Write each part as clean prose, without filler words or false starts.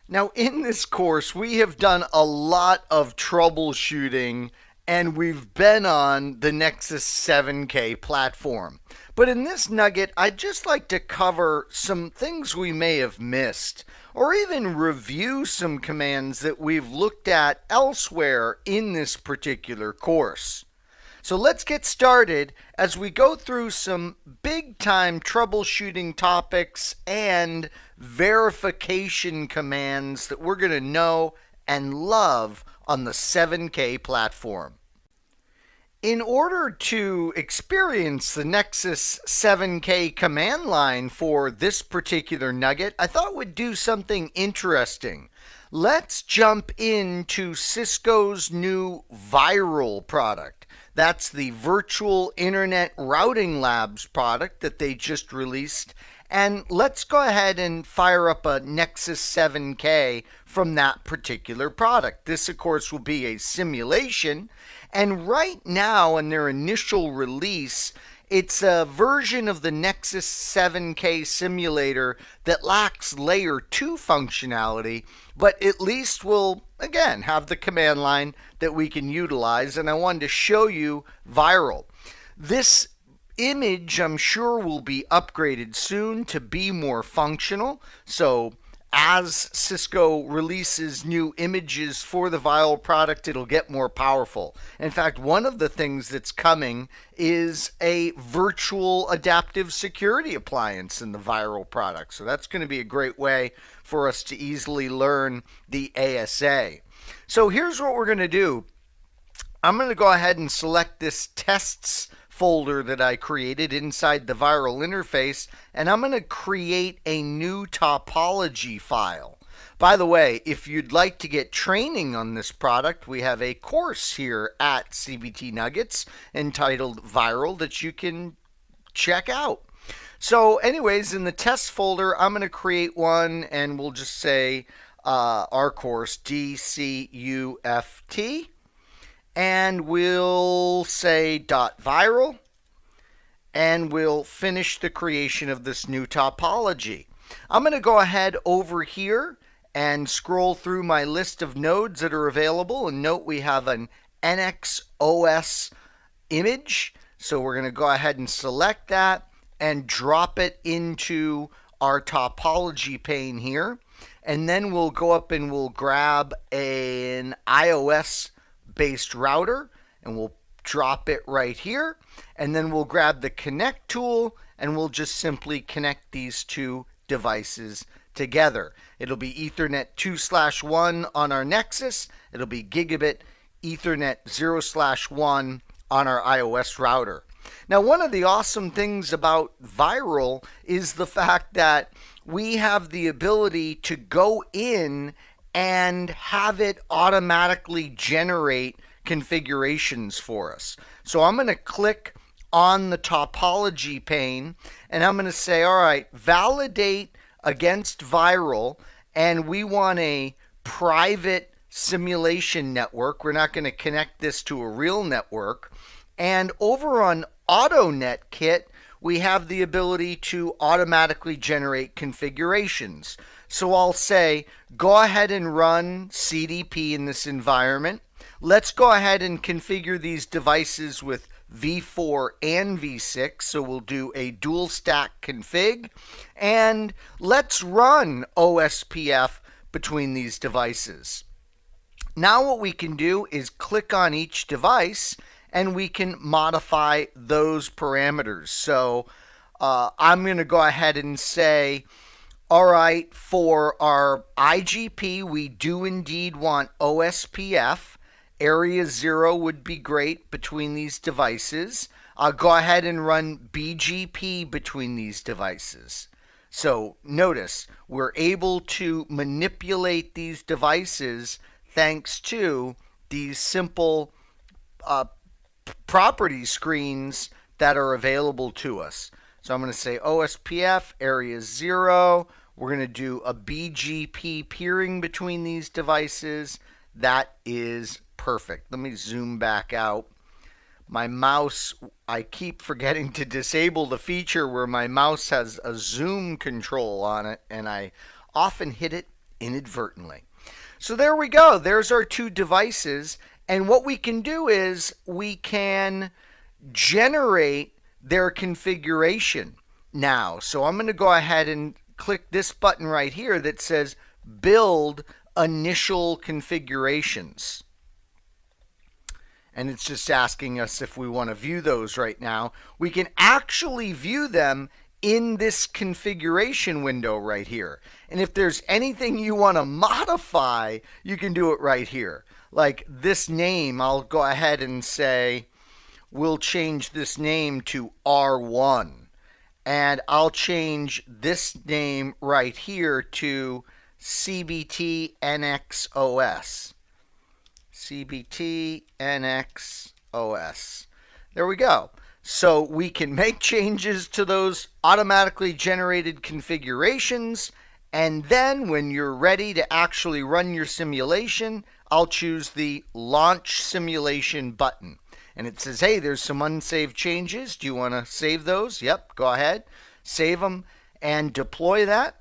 Now, in this course, we have done a lot of troubleshooting and we've been on the Nexus 7K platform. But in this nugget, I'd just like to cover some things we may have missed, or even review some commands that we've looked at elsewhere in this particular course. So let's get started as we go through some big time troubleshooting topics and verification commands that we're going to know and love on the 7K platform. In order to experience the Nexus 7K command line for this particular nugget, I thought we'd do something interesting. Let's jump into Cisco's new Viral product. That's the Virtual Internet Routing Labs product that they just released. And let's go ahead and fire up a Nexus 7K from that particular product. This, of course, will be a simulation. And right now, in their initial release, it's a version of the Nexus 7K simulator that lacks layer 2 functionality, but at least will, again, have the command line that we can utilize. And I wanted to show you Viral. This image, I'm sure, will be upgraded soon to be more functional. So as Cisco releases new images for the Viral product, it'll get more powerful. In fact, one of the things that's coming is a virtual adaptive security appliance in the Viral product. So that's going to be a great way for us to easily learn the ASA. So here's what we're going to do. I'm going to go ahead and select this tests folder that I created inside the Viral interface, and I'm going to create a new topology file. By the way, if you'd like to get training on this product, we have a course here at CBT Nuggets entitled Viral that you can check out. So anyways, in the test folder, I'm going to create one, and we'll just say our course DCUFT. And we'll say .viral, and we'll finish the creation of this new topology. I'm going to go ahead over here and scroll through my list of nodes that are available, and note we have an NXOS image. So we're going to go ahead and select that and drop it into our topology pane here. And then we'll go up and we'll grab an iOS based router, and we'll drop it right here, and then we'll grab the connect tool and we'll just simply connect these two devices together. It'll be Ethernet 2/1 on our Nexus, it'll be gigabit Ethernet 0/1 on our iOS router. Now, one of the awesome things about Viral is the fact that we have the ability to go in and have it automatically generate configurations for us. So I'm going to click on the topology pane, and I'm going to say, all right, validate against Viral, and we want a private simulation network. We're not going to connect this to a real network. And over on AutoNet we have the ability to automatically generate configurations. So I'll say, go ahead and run CDP in this environment. Let's go ahead and configure these devices with V4 and V6. So we'll do a dual stack config. And let's run OSPF between these devices. Now what we can do is click on each device and we can modify those parameters. So I'm going to go ahead and say, all right, for our IGP, we do indeed want OSPF. Area 0 would be great between these devices. I'll go ahead and run BGP between these devices. So notice, we're able to manipulate these devices thanks to these simple property screens that are available to us. So I'm going to say OSPF, area 0. We're going to do a BGP peering between these devices. That is perfect. Let me zoom back out. My mouse, I keep forgetting to disable the feature where my mouse has a zoom control on it, and I often hit it inadvertently. So there we go. There's our two devices. And what we can do is we can generate their configuration now. So I'm going to go ahead and click this button right here that says Build Initial Configurations. And it's just asking us if we want to view those right now. We can actually view them in this configuration window right here. And if there's anything you want to modify, you can do it right here. Like this name, I'll go ahead and say, we'll change this name to R1. And I'll change this name right here to CBT NXOS. CBT NXOS. There we go. So we can make changes to those automatically generated configurations, and then when you're ready to actually run your simulation, I'll choose the Launch Simulation button. And it says, hey, there's some unsaved changes. Do you want to save those? Yep, go ahead. Save them and deploy that.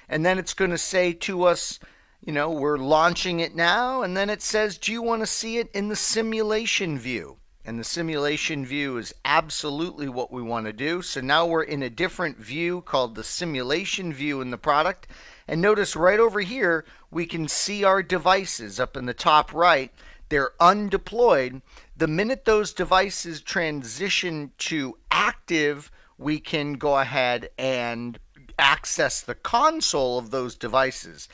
And then it's going to say to us, you know, we're launching it now. And then it says, do you want to see it in the simulation view? And the simulation view is absolutely what we want to do. So now we're in a different view called the simulation view in the product. And notice right over here, we can see our devices up in the top right. They're undeployed. The minute those devices transition to active, we can go ahead and access the console of those devices.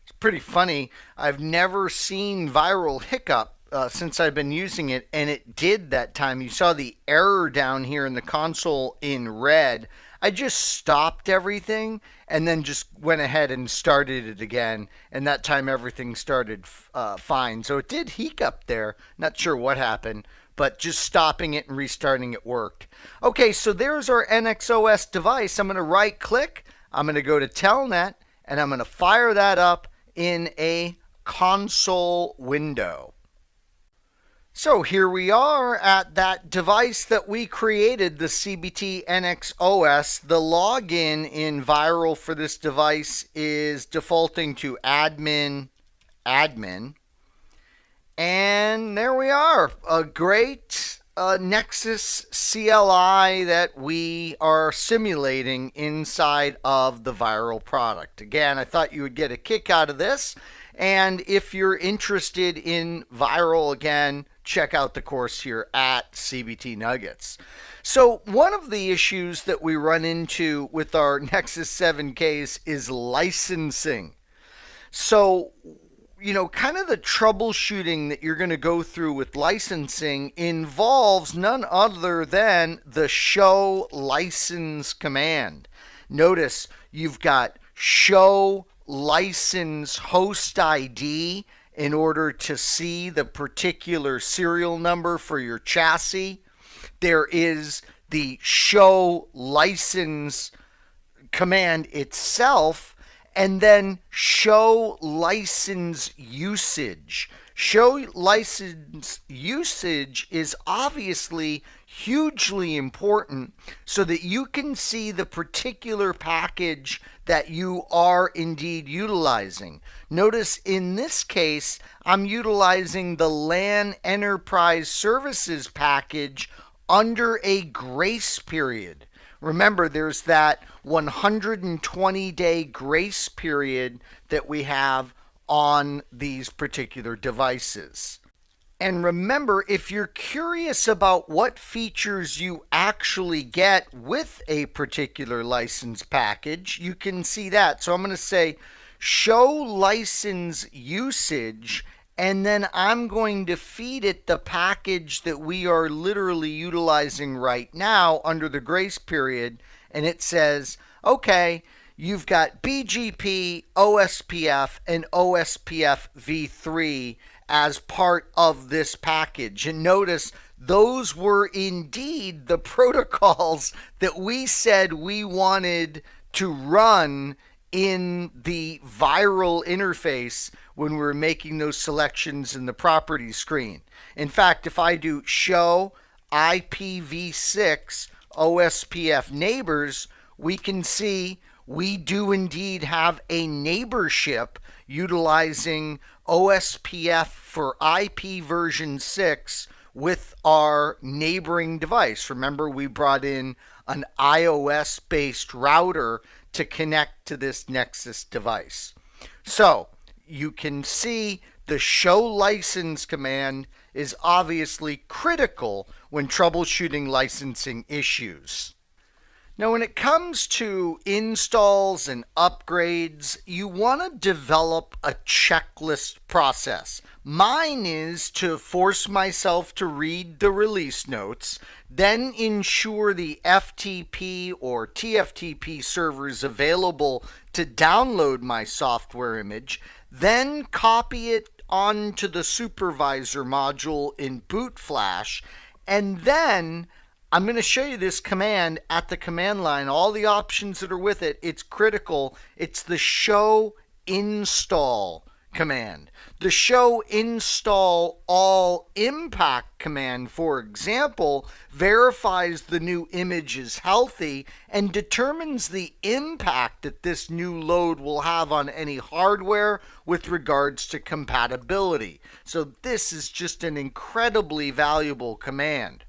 It's pretty funny. I've never seen Viral hiccup since I've been using it, and it did that time. You saw the error down here in the console in red. I just stopped everything and then just went ahead and started it again, and that time everything started fine. So it did hiccup there. Not sure what happened, but just stopping it and restarting it worked. Okay, so there's our NXOS device. I'm going to right click, I'm going to go to Telnet, and I'm going to fire that up in a console window. So here we are at that device that we created, the CBT NXOS. The login in Viral for this device is defaulting to admin. And there we are, a great Nexus CLI that we are simulating inside of the Viral product. Again, I thought you would get a kick out of this. And if you're interested in Viral, again, check out the course here at CBT Nuggets. So one of the issues that we run into with our Nexus 7Ks is licensing. So, you know, kind of the troubleshooting that you're going to go through with licensing involves none other than the show license command. Notice you've got show license host ID in order to see the particular serial number for your chassis. There is the show license command itself, and then show license usage. Show license usage is obviously hugely important so that you can see the particular package that you are indeed utilizing. Notice in this case, I'm utilizing the LAN Enterprise Services package under a grace period. Remember, there's that 120-day grace period that we have on these particular devices. And remember, if you're curious about what features you actually get with a particular license package, you can see that. So I'm going to say show license usage, and then I'm going to feed it the package that we are literally utilizing right now under the grace period. And it says, okay, you've got BGP, OSPF, and OSPF v3 as part of this package. And notice those were indeed the protocols that we said we wanted to run in the Viral interface when we were making those selections in the properties screen. In fact, if I do show IPv6 OSPF neighbors, we can see we do indeed have a neighborship utilizing OSPF for IP version 6 with our neighboring device. Remember, we brought in an iOS-based router to connect to this Nexus device. So you can see the show license command is obviously critical when troubleshooting licensing issues. Now, when it comes to installs and upgrades, you want to develop a checklist process. Mine is to force myself to read the release notes, then ensure the FTP or TFTP server is available to download my software image, then copy it onto the supervisor module in boot flash, and then I'm going to show you this command at the command line, all the options that are with it. It's critical. It's the show install command. The show install all impact command, for example, verifies the new image is healthy and determines the impact that this new load will have on any hardware with regards to compatibility. So this is just an incredibly valuable command.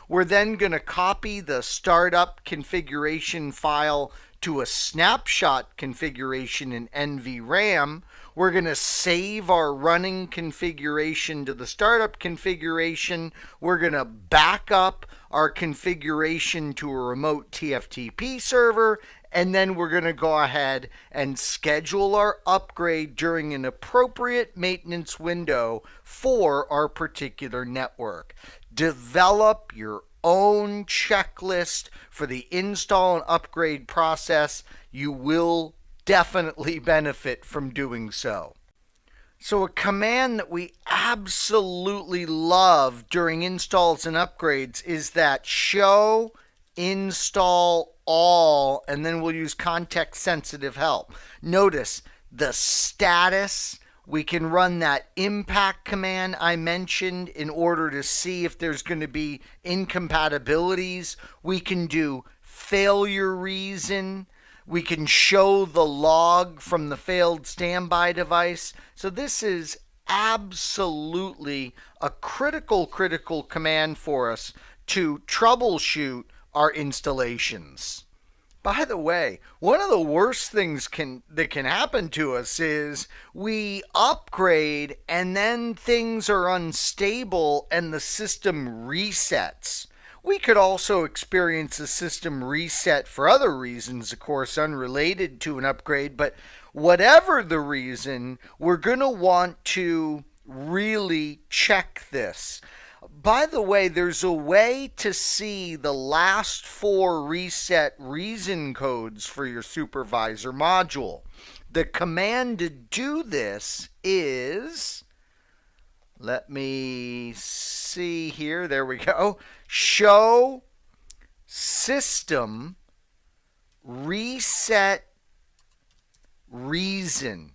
We're then going to copy the startup configuration file to a snapshot configuration in NVRAM. We're going to save our running configuration to the startup configuration. We're going to back up our configuration to a remote TFTP server. And then we're going to go ahead and schedule our upgrade during an appropriate maintenance window for our particular network. Develop your own checklist for the install and upgrade process. You will definitely benefit from doing so. So a command that we absolutely love during installs and upgrades is that show install all, and then we'll use context sensitive help. Notice the status. We can run that impact command I mentioned in order to see if there's going to be incompatibilities. We can do failure reason. We can show the log from the failed standby device. So this is absolutely a critical command for us to troubleshoot our installations. By the way, one of the worst things that can happen to us is we upgrade and then things are unstable and the system resets. We could also experience a system reset for other reasons, of course, unrelated to an upgrade, but whatever the reason, we're going to want to really check this. By the way, there's a way to see the last 4 reset reason codes for your supervisor module. The command to do this is, let me see here, there we go, show system reset reason.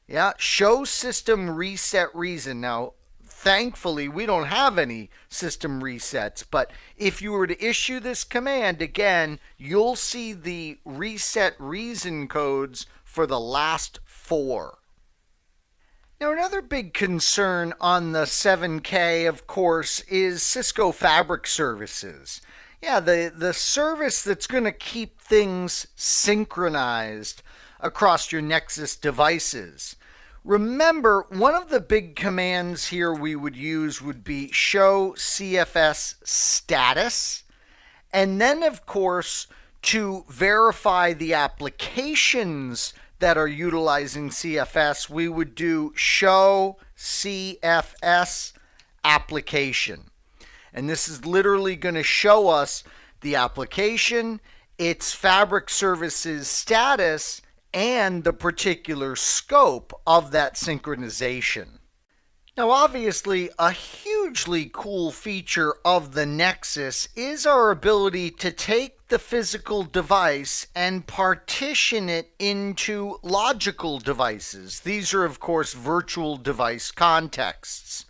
Yeah, show system reset reason. Now, thankfully, we don't have any system resets, but if you were to issue this command, again, you'll see the reset reason codes for the last 4. Now, another big concern on the 7K, of course, is Cisco Fabric Services. Yeah, the service that's going to keep things synchronized across your Nexus devices. Remember, one of the big commands here we would use would be show CFS status. And then, of course, to verify the applications that are utilizing CFS, we would do show CFS application. And this is literally going to show us the application, its Fabric Services status, and the particular scope of that synchronization. Now, obviously, a hugely cool feature of the Nexus is our ability to take the physical device and partition it into logical devices. These are, of course, virtual device contexts.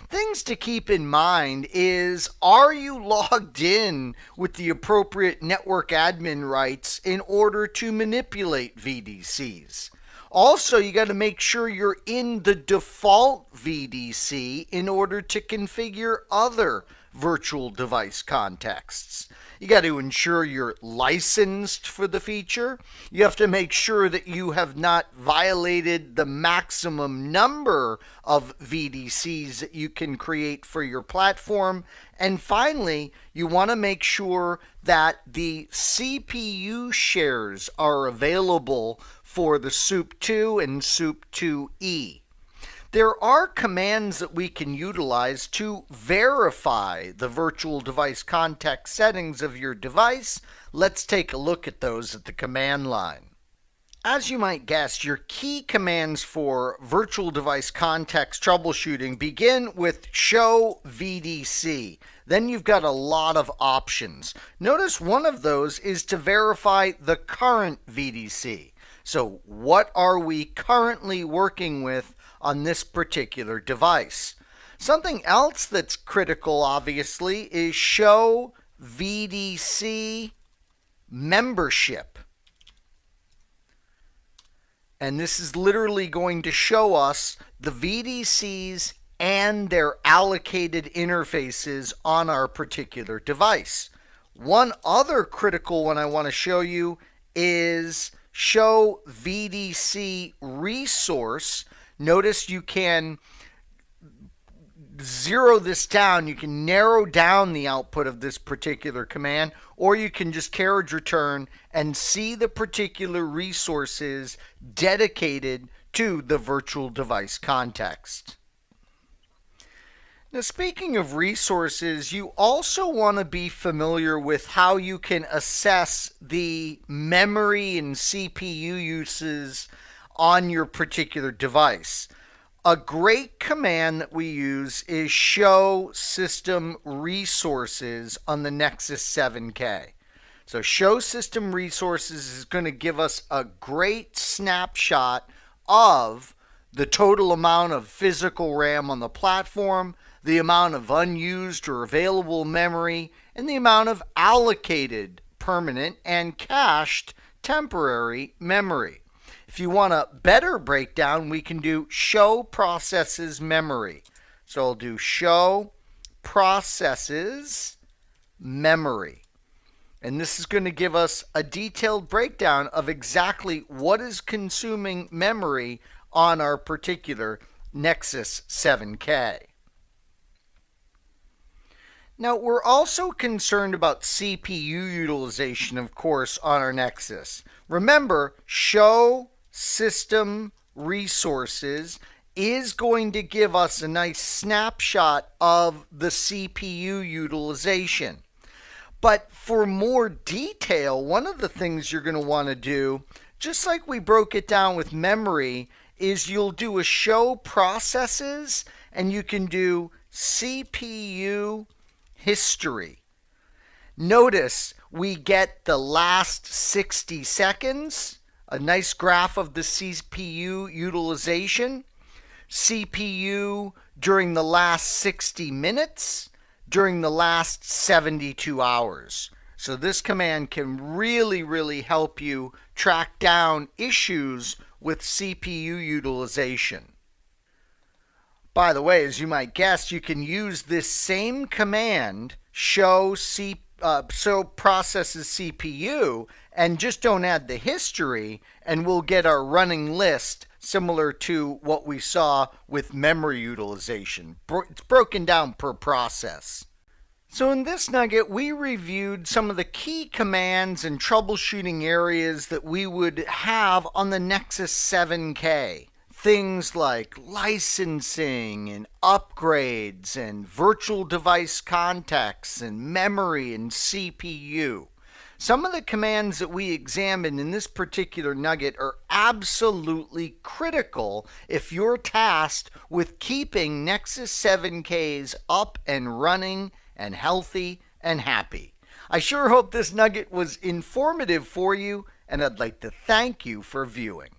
Things to keep in mind is, are you logged in with the appropriate network admin rights in order to manipulate VDCs? Also, you got to make sure you're in the default VDC in order to configure other virtual device contexts. You got to ensure you're licensed for the feature. You have to make sure that you have not violated the maximum number of VDCs that you can create for your platform. And finally, you want to make sure that the CPU shares are available for the SOUP2 and SOUP2E. There are commands that we can utilize to verify the virtual device context settings of your device. Let's take a look at those at the command line. As you might guess, your key commands for virtual device context troubleshooting begin with show VDC. Then you've got a lot of options. Notice one of those is to verify the current VDC. So what are we currently working with on this particular device? Something else that's critical, obviously, is show VDC membership. And this is literally going to show us the VDCs and their allocated interfaces on our particular device. One other critical one I want to show you is show VDC resource. Notice you can zero this down. You can narrow down the output of this particular command, or you can just carriage return and see the particular resources dedicated to the virtual device context. Now, speaking of resources, you also want to be familiar with how you can assess the memory and CPU uses on your particular device. A great command that we use is show system resources on the Nexus 7K. So show system resources is going to give us a great snapshot of the total amount of physical RAM on the platform, the amount of unused or available memory, and the amount of allocated permanent and cached temporary memory. If you want a better breakdown, we can do show processes memory. So I'll do show processes memory. And this is going to give us a detailed breakdown of exactly what is consuming memory on our particular Nexus 7K. Now, we're also concerned about CPU utilization, of course, on our Nexus. Remember, show system resources is going to give us a nice snapshot of the CPU utilization. But for more detail, one of the things you're going to want to do, just like we broke it down with memory, is you'll do a show processes and you can do CPU history. Notice we get the last 60 seconds, a nice graph of the CPU utilization, CPU during the last 60 minutes, during the last 72 hours. So this command can really help you track down issues with CPU utilization. By the way, as you might guess, you can use this same command, show processes CPU, and just don't add the history, and we'll get our running list similar to what we saw with memory utilization. It's broken down per process. So in this nugget, we reviewed some of the key commands and troubleshooting areas that we would have on the Nexus 7K. Things like licensing and upgrades and virtual device contexts and memory and CPU. Some of the commands that we examined in this particular nugget are absolutely critical if you're tasked with keeping Nexus 7Ks up and running and healthy and happy. I sure hope this nugget was informative for you, and I'd like to thank you for viewing.